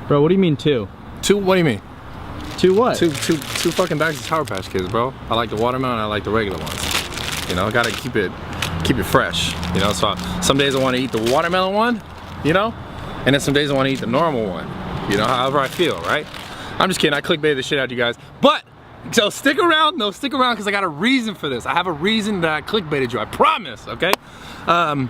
Bro, what do you mean 2? 2, what do you mean? 2 what? Two fucking bags of Sour Patch Kids, bro. I like the watermelon, I like the regular ones. You know, gotta keep it fresh. You know, so some days I want to eat the watermelon one, you know, and then some days I want to eat the normal one. You know, however I feel, right? I'm just kidding, I clickbaited the shit out of you guys. But, so stick around, because I got a reason for this. I have a reason that I clickbaited you, I promise, okay? And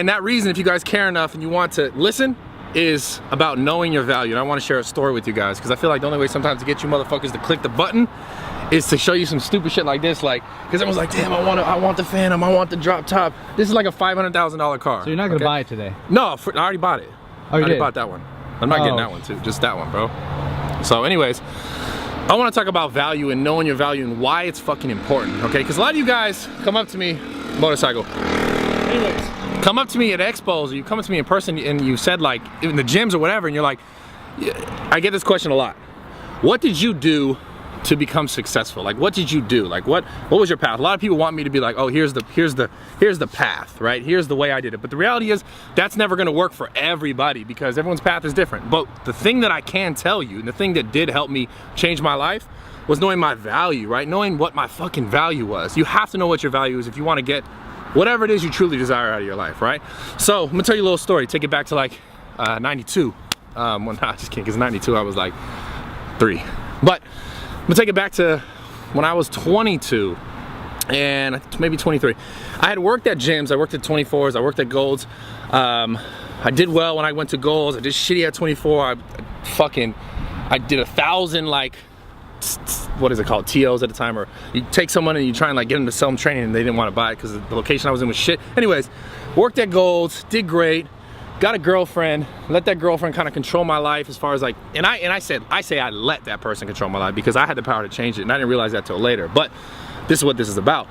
that reason, if you guys care enough and you want to listen, is about knowing your value. And I want to share a story with you guys, because I feel like the only way sometimes to get you motherfuckers to click the button is to show you some stupid shit like this, like, because everyone's like, damn, I want the Phantom, I want the drop top. This is like a $500,000 car. So you're not gonna buy it today? No, I already bought it. Oh, you I already did? bought that one. I'm not getting that one too, just that one, bro. So anyways, I want to talk about value and knowing your value and why it's fucking important, okay? Because a lot of you guys come up to me, motorcycle. Anyways, come up to me at expos, or you come up to me in person and you said, like, in the gyms or whatever, and you're like, I get this question a lot. What did you do to become successful? Like, what did you do? Like, what was your path? A lot of people want me to be like, oh, here's the path, right? Here's the way I did it. But the reality is, that's never gonna work for everybody, because everyone's path is different. But the thing that I can tell you, and the thing that did help me change my life, was knowing my value, right? Knowing what my fucking value was. You have to know what your value is if you want to get whatever it is you truly desire out of your life, right? So I'm gonna tell you a little story. Take it back to like 92. Well, nah, just kidding, because 92 I was like 3. But I'm gonna take it back to when I was 22 and maybe 23. I had worked at gyms. I worked at 24s. I worked at Golds. I did well when I went to Golds. I did shitty at 24. I did 1,000 like, what is it called, TOs at the time, or you take someone and you try and like get them to sell them training and they didn't want to buy it because the location I was in was shit. Anyways, worked at Golds, did great, got a girlfriend, let that girlfriend kind of control my life as far as like, and I say I let that person control my life because I had the power to change it, and I didn't realize that till later. But this is what this is about.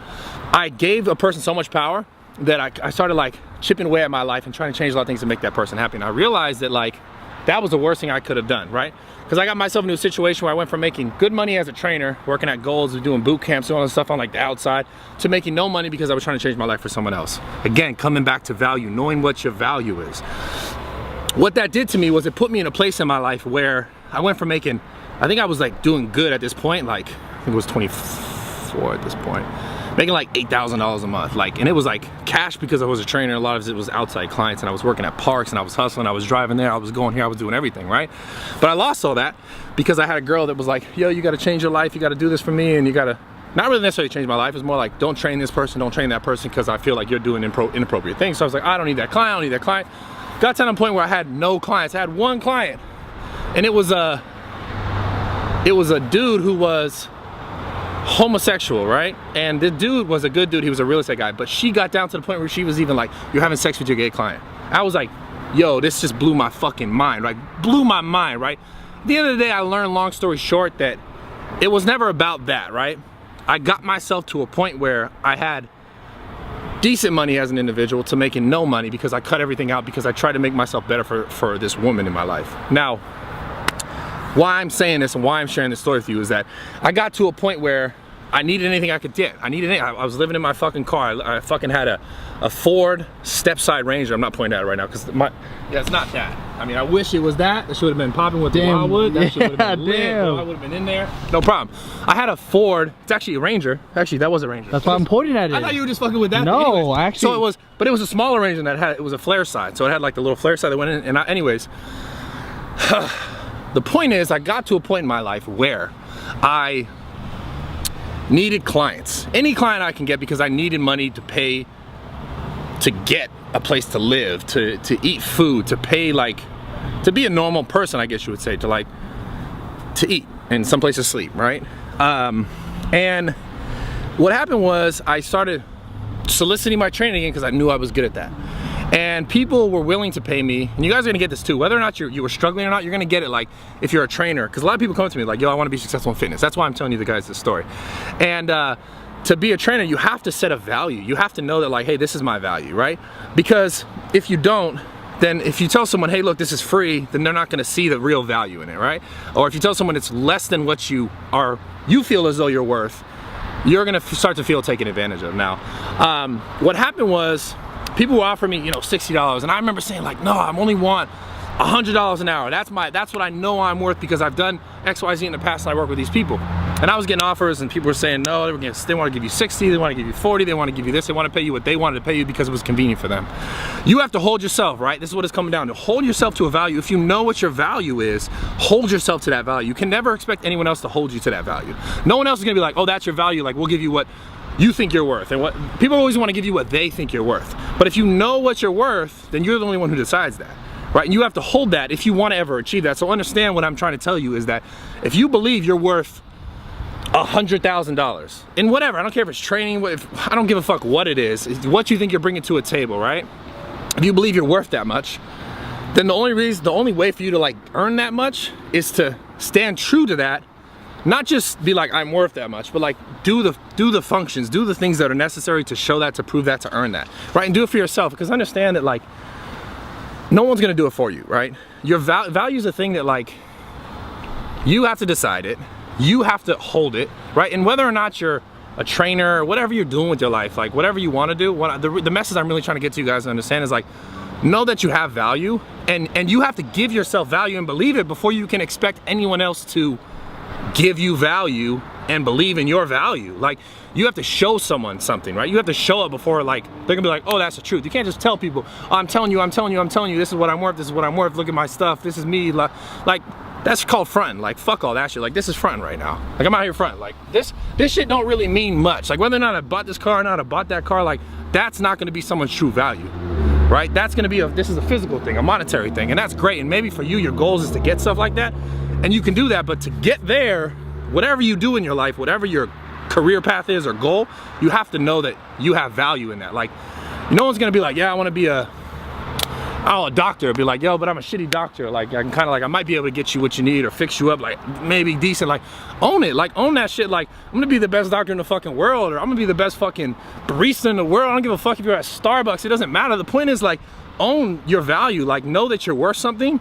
I gave a person so much power that I started like chipping away at my life and trying to change a lot of things to make that person happy. And I realized that like, that was the worst thing I could have done, right? Because I got myself into a situation where I went from making good money as a trainer, working at Golds, doing boot camps, doing all this stuff on like the outside, to making no money because I was trying to change my life for someone else. Again, coming back to value, knowing what your value is. What that did to me was it put me in a place in my life where I went from making, I think I was like doing good at this point, like I think it was 24 at this point, making like $8,000 a month, like, and it was like cash because I was a trainer. A lot of it was outside clients, and I was working at parks, and I was hustling, I was driving there, I was going here, I was doing everything, right? But I lost all that because I had a girl that was like, yo, you gotta change your life, you gotta do this for me, and you gotta, not really necessarily change my life, it's more like, don't train this person, don't train that person, because I feel like you're doing inappropriate things. So I was like, I don't need that client, I don't need that client. Got to the point where I had no clients. I had one client, and it was a dude who was homosexual, right? And the dude was a good dude, he was a real estate guy, but she got down to the point where she was even like, you're having sex with your gay client. I was like, yo, this just blew my fucking mind, right? Blew my mind, right? At the end of the day, I learned, long story short, that it was never about that, right? I got myself to a point where I had decent money as an individual to making no money because I cut everything out because I tried to make myself better for this woman in my life. Now, why I'm saying this and why I'm sharing this story with you is that I got to a point where I needed anything I could get. I was living in my fucking car. I fucking had a Ford step-side Ranger. I'm not pointing at it right now because yeah, it's not that. I mean, I wish it was that. That should have been popping with the wildwood. That should have been lit. I would have been in there. No problem. I had a Ford. It's actually a Ranger. Actually, that was a Ranger. That's why I'm pointing at it. I thought you were just fucking with that. No, anyways, actually. So it was, but it was a smaller Ranger that had, it was a flare side. So it had like the little flare side that went in. And anyways, the point is, I got to a point in my life where I needed clients. Any client I can get because I needed money to pay, to get a place to live, to eat food, to pay, like, to be a normal person, I guess you would say, to eat and someplace to sleep, right? And what happened was I started soliciting my training again because I knew I was good at that. And people were willing to pay me, and you guys are gonna get this too, whether or not you were struggling or not, you're gonna get it, like, if you're a trainer, because a lot of people come to me like, yo, I wanna be successful in fitness. That's why I'm telling you the guys this story. And to be a trainer, you have to set a value. You have to know that, like, hey, this is my value, right? Because if you don't, then if you tell someone, hey, look, this is free, then they're not gonna see the real value in it, right? Or if you tell someone it's less than what you feel as though you're worth, you're gonna start to feel taken advantage of. Now, what happened was, people were offering me, you know, $60, and I remember saying like, no, I only want $100 an hour. That's what I know I'm worth because I've done XYZ in the past and I work with these people. And I was getting offers and people were saying no, they want to give you 60, they want to give you 40, they want to give you this, they want to pay you what they wanted to pay you because it was convenient for them. You have to hold yourself, right? This is what it's coming down to. Hold yourself to a value. If you know what your value is, hold yourself to that value. You can never expect anyone else to hold you to that value. No one else is gonna be like, oh, that's your value, like we'll give you what you think you're worth. And what people always want to give you what they think you're worth. But if you know what you're worth, then you're the only one who decides that. Right? And you have to hold that if you want to ever achieve that. So understand what I'm trying to tell you is that if you believe you're worth $100,000 in whatever, I don't care if it's training, I don't give a fuck what it is, it's what you think you're bringing to a table, right? If you believe you're worth that much, then the only way for you to like earn that much is to stand true to that. Not just be like, I'm worth that much, but like do the functions, do the things that are necessary to show that, to prove that, to earn that, right? And do it for yourself, because understand that like no one's gonna do it for you, right? Your value is a thing that like you have to decide it, you have to hold it, right? And whether or not you're a trainer or whatever you're doing with your life, like whatever you want to do, the message I'm really trying to get to you guys to understand is like, know that you have value, and you have to give yourself value and believe it before you can expect anyone else to give you value and believe in your value. Like you have to show someone something, right? You have to show up before like they're gonna be like, oh, that's the truth. You can't just tell people, oh, I'm telling you, this is what I'm worth, this is what I'm worth, look at my stuff, this is me. Like that's called fronting. Like fuck all that shit. Like this is fronting right now. Like I'm out here fronting. Like this shit don't really mean much. Like whether or not I bought this car or not I bought that car, like that's not gonna be someone's true value, right? That's gonna be this is a physical thing, a monetary thing, and that's great. And maybe for you, your goals is to get stuff like that, and you can do that. But to get there, whatever you do in your life, whatever your career path is or goal, you have to know that you have value in that. Like no one's gonna be like, yeah, I want to be a doctor. Be like, yo, but I'm a shitty doctor. Like I can kind of like, I might be able to get you what you need or fix you up, like maybe decent. Like own it, like own that shit. Like I'm gonna be the best doctor in the fucking world, or I'm gonna be the best fucking barista in the world. I don't give a fuck if you're at Starbucks, it doesn't matter. The point is like, own your value. Like know that you're worth something,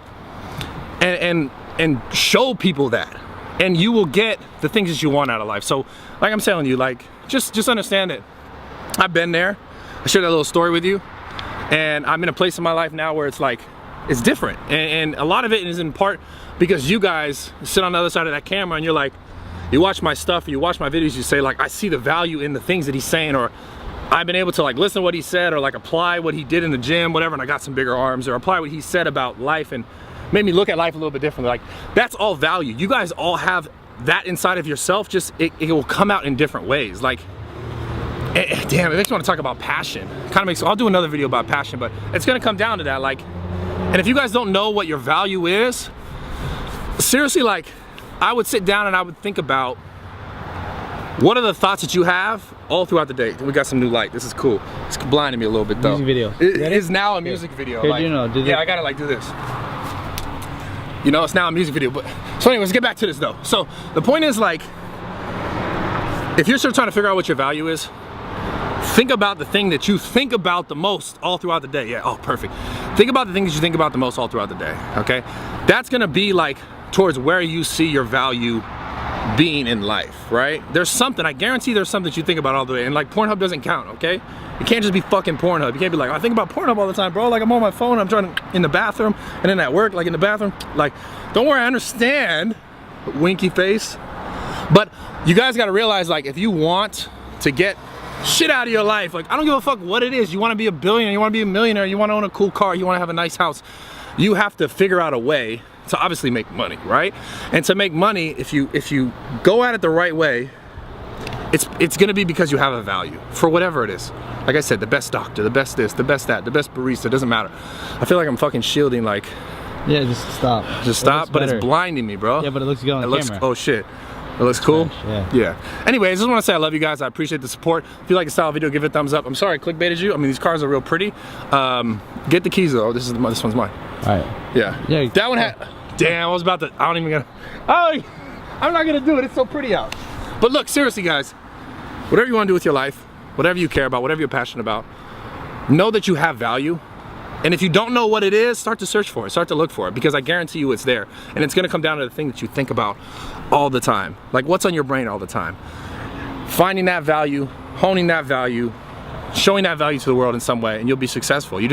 and show people that, and you will get the things that you want out of life. So like I'm telling you, like just understand it. I've been there. I shared that little story with you, and I'm in a place in my life now where it's like it's different, and a lot of it is in part because you guys sit on the other side of that camera and you're like, you watch my stuff, you watch my videos, you say like, I see the value in the things that he's saying, or I've been able to like listen to what he said, or like apply what he did in the gym, whatever, and I got some bigger arms, or apply what he said about life and made me look at life a little bit differently. Like that's all value. You guys all have that inside of yourself, just it will come out in different ways. Like damn, it makes me want to talk about passion. Kind of makes, I'll do another video about passion, but it's gonna come down to that. Like, and if you guys don't know what your value is, seriously, like I would sit down and I would think about what are the thoughts that you have all throughout the day. We got some new light. This is cool. It's blinding me a little bit though. Music video. It is now a music video. Here, like, you know, yeah, I gotta like do this. You know, it's now a music video. But so anyways, get back to this though. So the point is like, if you're still trying to figure out what your value is, think about the thing that you think about the most all throughout the day. Yeah, oh, perfect. Think about the things that you think about the most all throughout the day, okay? That's gonna be like towards where you see your value being in life, right? There's something, I guarantee there's something that you think about all the way, and like Pornhub doesn't count, okay? You can't just be fucking Pornhub. You can't be like, I think about Pornhub all the time, bro. Like I'm on my phone, I'm trying to, in the bathroom, and then at work, like in the bathroom. Like, don't worry, I understand, winky face. But you guys gotta realize, like, if you want to get shit out of your life, like I don't give a fuck what it is. You want to be a billionaire, you want to be a millionaire, you want to own a cool car, you want to have a nice house, you have to figure out a way to obviously make money, right? And to make money, if you go at it the right way, it's gonna be because you have a value for whatever it is. Like I said, the best doctor, the best this, the best that, the best barista, doesn't matter. I feel like I'm fucking shielding, like, yeah, just stop. Just stop, but it's blinding me, bro. Yeah, but it looks good on the camera. Oh shit. It looks cool? Yeah. Anyways, I just want to say I love you guys. I appreciate the support. If you like the style video, give it a thumbs up. I'm sorry I clickbaited you. I mean, these cars are real pretty. Get the keys though. This one's mine. All right. Yeah. That one had. Damn, I was about to. I don't even gonna. Oh, I'm not gonna do it. It's so pretty out. But look, seriously, guys. Whatever you want to do with your life, whatever you care about, whatever you're passionate about, know that you have value. And if you don't know what it is, start to search for it, start to look for it, because I guarantee you it's there. And it's gonna come down to the thing that you think about all the time. Like what's on your brain all the time. Finding that value, honing that value, showing that value to the world in some way, and you'll be successful. You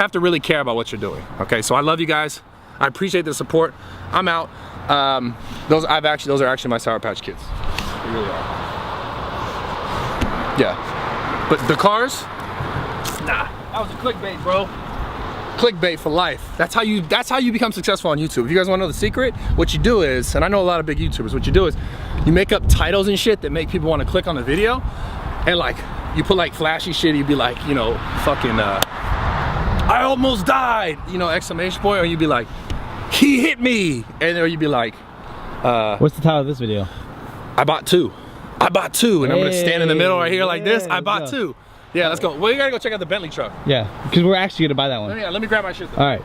have to really care about what you're doing. Okay, so I love you guys. I appreciate the support. I'm out. Those are actually my Sour Patch Kids. They really are. Yeah, but the cars, nah, that was a clickbait, bro. Clickbait for life. That's how you become successful on YouTube. If you guys want to know the secret, what you do is, and I know a lot of big YouTubers, what you do is you make up titles and shit that make people want to click on the video, and like you put like flashy shit. You'd be like, you know, fucking I almost died, you know, exclamation point, or you'd be like, he hit me, and or you'd be like, what's the title of this video? I bought two, and I'm gonna stand in the middle right here like this. I bought two. Yeah, let's go. Well, you gotta go check out the Bentley truck. Yeah, because we're actually gonna buy that one. Yeah, let me grab my shit though. All right.